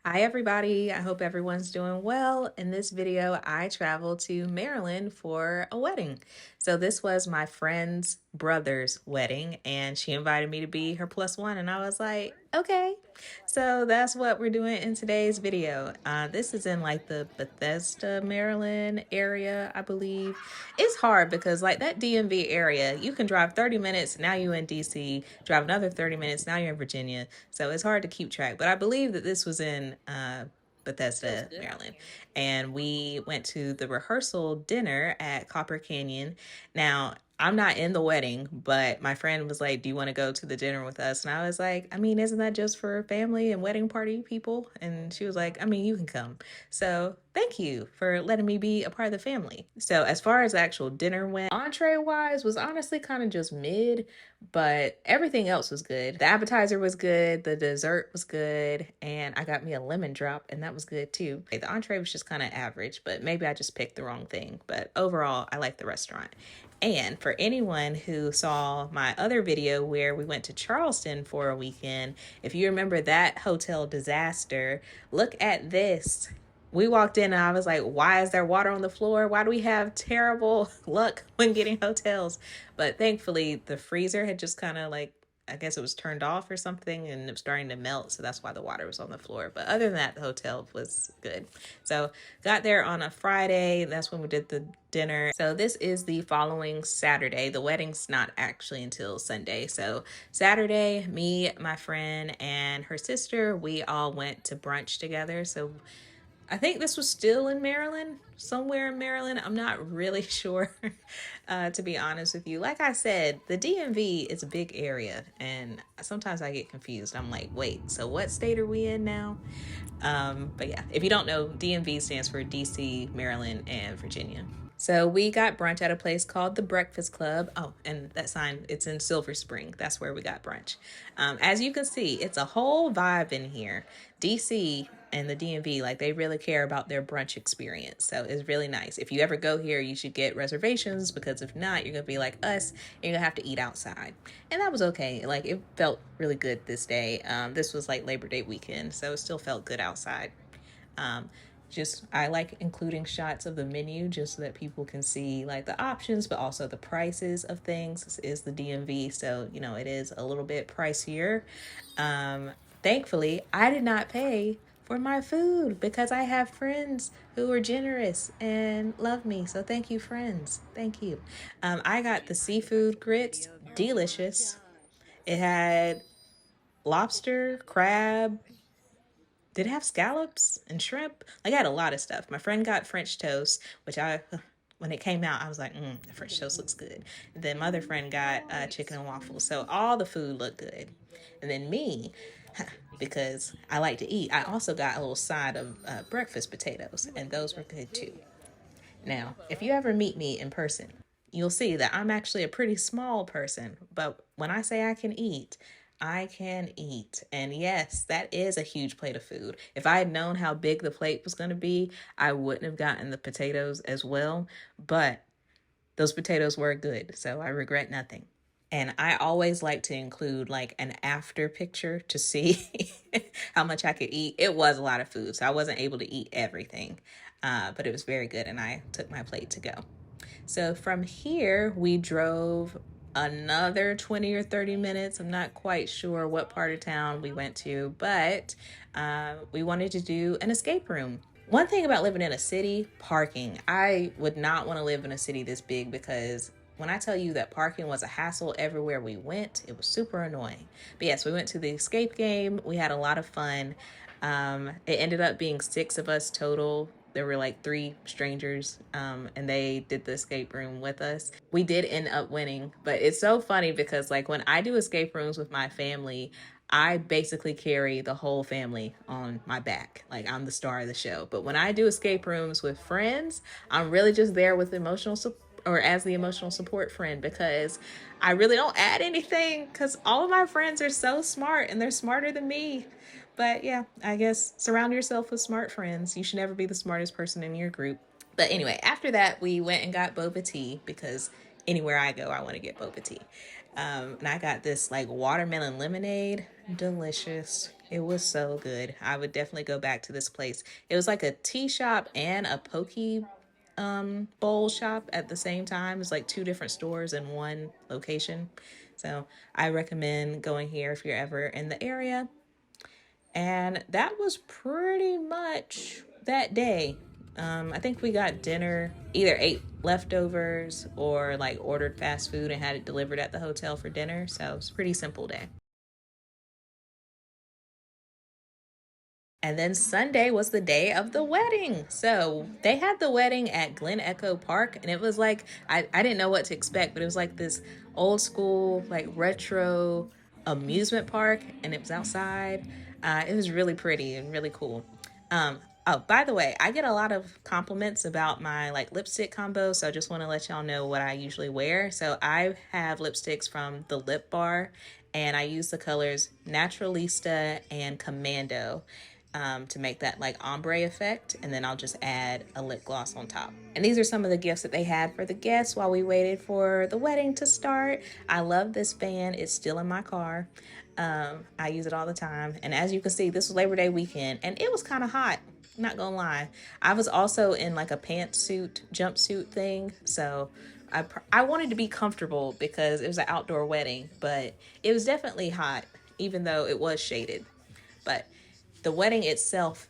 Hi everybody, I hope everyone's doing well. In this video, I traveled to Maryland for a wedding. So this was my friend's brother's wedding and she invited me to be her plus one and I was like, okay. So that's what we're doing in today's video. This is in like the Bethesda, Maryland area, I believe. It's hard because like that DMV area, you can drive 30 minutes, now you're in DC, drive another 30 minutes, now you're in Virginia. So it's hard to keep track. But I believe that this was in Bethesda, Maryland. And we went to the rehearsal dinner at Copper Canyon. Now, I'm not in the wedding, but my friend was like, do you want to go to the dinner with us? And I was like, I mean, isn't that just for family and wedding party people? And she was like, I mean, you can come. So thank you for letting me be a part of the family. So as far as actual dinner went, entree wise was honestly kind of just mid, but everything else was good. The appetizer was good, the dessert was good, and I got me a lemon drop, and that was good too. The entree was just kind of average, but maybe I just picked the wrong thing. But overall, I like the restaurant. And for anyone who saw my other video where we went to Charleston for a weekend, if you remember that hotel disaster, look at this. We walked in and I was like, why is there water on the floor? Why do we have terrible luck when getting hotels? But thankfully, the freezer had just kind of like, I guess it was turned off or something and it was starting to melt. So that's why the water was on the floor. But other than that, the hotel was good. So got there on a Friday. That's when we did the dinner. So this is the following Saturday. The wedding's not actually until Sunday. So Saturday, me, my friend, and her sister, we all went to brunch together. So I think this was still in Maryland, somewhere in Maryland. I'm not really sure, to be honest with you. Like I said, the DMV is a big area, and sometimes I get confused. I'm like, wait, so what state are we in now? But yeah, if you don't know, DMV stands for DC, Maryland, and Virginia. So we got brunch at a place called the Breakfast Club. Oh, and that sign, it's in Silver Spring. That's where we got brunch. As you can see, it's a whole vibe in here. DC and the DMV, like they really care about their brunch experience. So it's really nice. If you ever go here, you should get reservations because if not, you're going to be like us and you're going to have to eat outside. And that was okay. Like it felt really good this day. This was like Labor Day weekend, so it still felt good outside. Just I like including shots of the menu just so that people can see like the options but also the prices of things. This is the DMV, so you know it is a little bit pricier. Thankfully I did not pay for my food because I have friends who are generous and love me, so thank you, friends. Thank you. I got the seafood grits, delicious. It had lobster, crab, did it have scallops and shrimp? Like I had a lot of stuff. My friend got French toast, which when it came out, I was like, the French toast looks good. Then my other friend got chicken and waffles. So all the food looked good. And then me, because I like to eat, I also got a little side of breakfast potatoes, and those were good too. Now, if you ever meet me in person, you'll see that I'm actually a pretty small person, but when I say I can eat, I can eat. And yes, that is a huge plate of food. If I had known how big the plate was going to be, I wouldn't have gotten the potatoes as well, but those potatoes were good, so I regret nothing. And I always like to include like an after picture to see how much I could eat. It was a lot of food, so I wasn't able to eat everything, but it was very good, and I took my plate to go. So from here, we drove another 20 or 30 minutes. I'm not quite sure what part of town we went to, but we wanted to do an escape room. One thing about living in a city, parking. I would not want to live in a city this big because when I tell you that parking was a hassle everywhere we went, it was super annoying. But yes, we went to the escape game. We had a lot of fun. It ended up being 6 of us total. There were like 3 strangers, and they did the escape room with us. We did end up winning, but it's so funny because like when I do escape rooms with my family, I basically carry the whole family on my back. Like I'm the star of the show. But when I do escape rooms with friends, I'm really just there with emotional support or as the emotional support friend because I really don't add anything because all of my friends are so smart and they're smarter than me. But yeah, I guess surround yourself with smart friends. You should never be the smartest person in your group. But anyway, after that, we went and got boba tea because anywhere I go, I want to get boba tea. And I got this like watermelon lemonade. Delicious. It was so good. I would definitely go back to this place. It was like a tea shop and a poke bowl shop at the same time. It's like two different stores in one location. So I recommend going here if you're ever in the area. And that was pretty much that day. I think we got dinner, either ate leftovers or like ordered fast food and had it delivered at the hotel for dinner. So it's a pretty simple day. And then Sunday was the day of the wedding. So they had the wedding at Glen Echo Park. And it was like, I didn't know what to expect, but it was like this old school, like retro amusement park. And it was outside. It was really pretty and really cool. Um, oh, by the way, I get a lot of compliments about my like lipstick combo. So I just want to let y'all know what I usually wear. So I have lipsticks from the Lip Bar. And I use the colors Naturalista and Commando to make that like ombre effect, and then I'll just add a lip gloss on top. And these are some of the gifts that they had for the guests while we waited for the wedding to start. I love this fan. It's still in my car. I use it all the time, and as you can see, this was Labor Day weekend and it was kind of hot, not gonna lie. I was also in like a pantsuit jumpsuit thing, so I wanted to be comfortable because it was an outdoor wedding, but it was definitely hot even though it was shaded. But the wedding itself,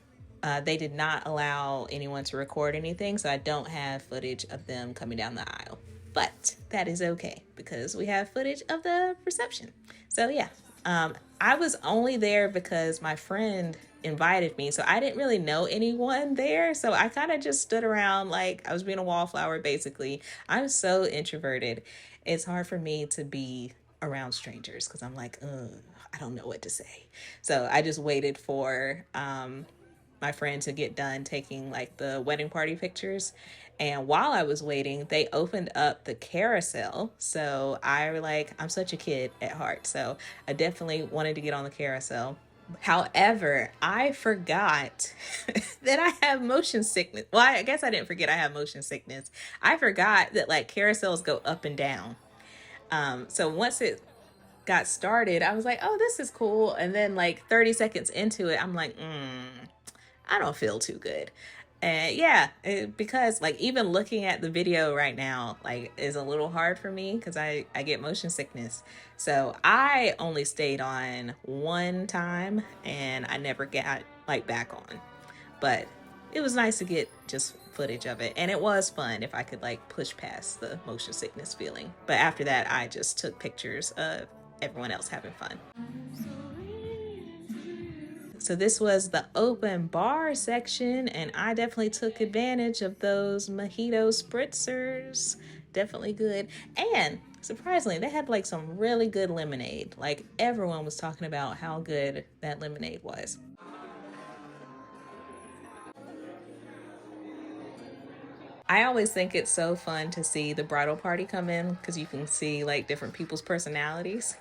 they did not allow anyone to record anything, so I don't have footage of them coming down the aisle. But that is okay because we have footage of the reception. So yeah, I was only there because my friend invited me, so I didn't really know anyone there. So I kind of just stood around like I was being a wallflower, basically. I'm so introverted. It's hard for me to be around strangers because I'm like, ugh, I don't know what to say. So I just waited for my friend to get done taking like the wedding party pictures. And while I was waiting, they opened up the carousel. So I'm such a kid at heart. So I definitely wanted to get on the carousel. However, I forgot that I have motion sickness. Well, I guess I didn't forget I have motion sickness. I forgot that like carousels go up and down. So once it got started, I was like, oh, this is cool. And then like 30 seconds into it, I'm like, I don't feel too good. And yeah, because like even looking at the video right now, like is a little hard for me because I get motion sickness. So I only stayed on one time and I never got like back on. But it was nice to get just footage of it. And it was fun if I could like push past the motion sickness feeling. But after that, I just took pictures of everyone else having fun. So this was the open bar section, and I definitely took advantage of those mojito spritzers. Definitely good. And surprisingly, they had like some really good lemonade. Like everyone was talking about how good that lemonade was. I always think it's so fun to see the bridal party come in because you can see like different people's personalities.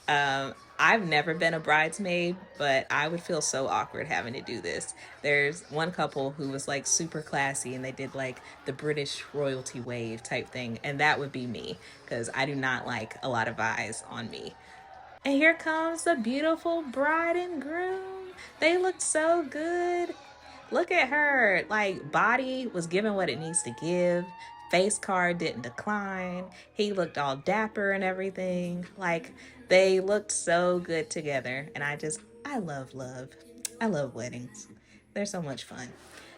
I've never been a bridesmaid, but I would feel so awkward having to do this. There's one couple who was like super classy and they did like the British royalty wave type thing, and that would be me because I do not like a lot of eyes on me. And here comes the beautiful bride and groom. They looked so good. Look at her. Like, body was giving what it needs to give. Face card didn't decline. He looked all dapper and everything. Like, they looked so good together. And I love love. I love weddings. They're so much fun.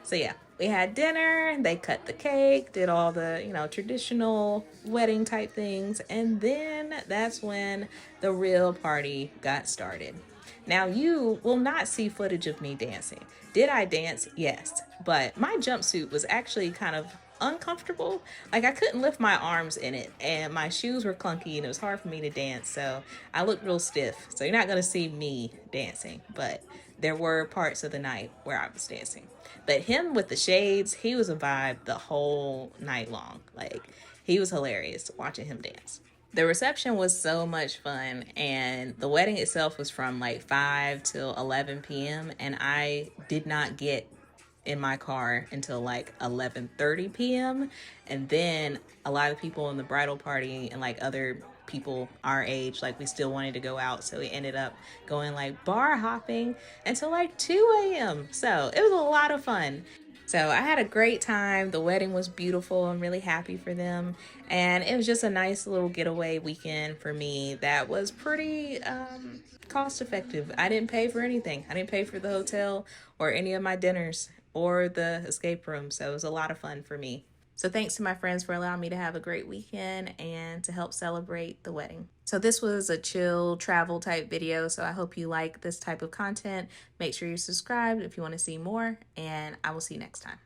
So yeah, we had dinner, they cut the cake, did all the, traditional wedding type things, and then that's when the real party got started. Now you will not see footage of me dancing. Did I dance? Yes, but my jumpsuit was actually kind of uncomfortable. Like I couldn't lift my arms in it and my shoes were clunky and it was hard for me to dance. So I looked real stiff. So you're not going to see me dancing, but there were parts of the night where I was dancing. But him with the shades, he was a vibe the whole night long. Like he was hilarious watching him dance. The reception was so much fun, and the wedding itself was from like 5 till 11 p.m. and I did not get in my car until like 11:30 p.m. and then a lot of people in the bridal party and like other people our age, like we still wanted to go out. So we ended up going like bar hopping until like 2 a.m. So it was a lot of fun. So I had a great time. The wedding was beautiful. I'm really happy for them. And it was just a nice little getaway weekend for me that was pretty cost effective. I didn't pay for anything. I didn't pay for the hotel or any of my dinners or the escape room. So it was a lot of fun for me. So thanks to my friends for allowing me to have a great weekend and to help celebrate the wedding. So this was a chill travel type video. So I hope you like this type of content. Make sure you're subscribed if you want to see more, and I will see you next time.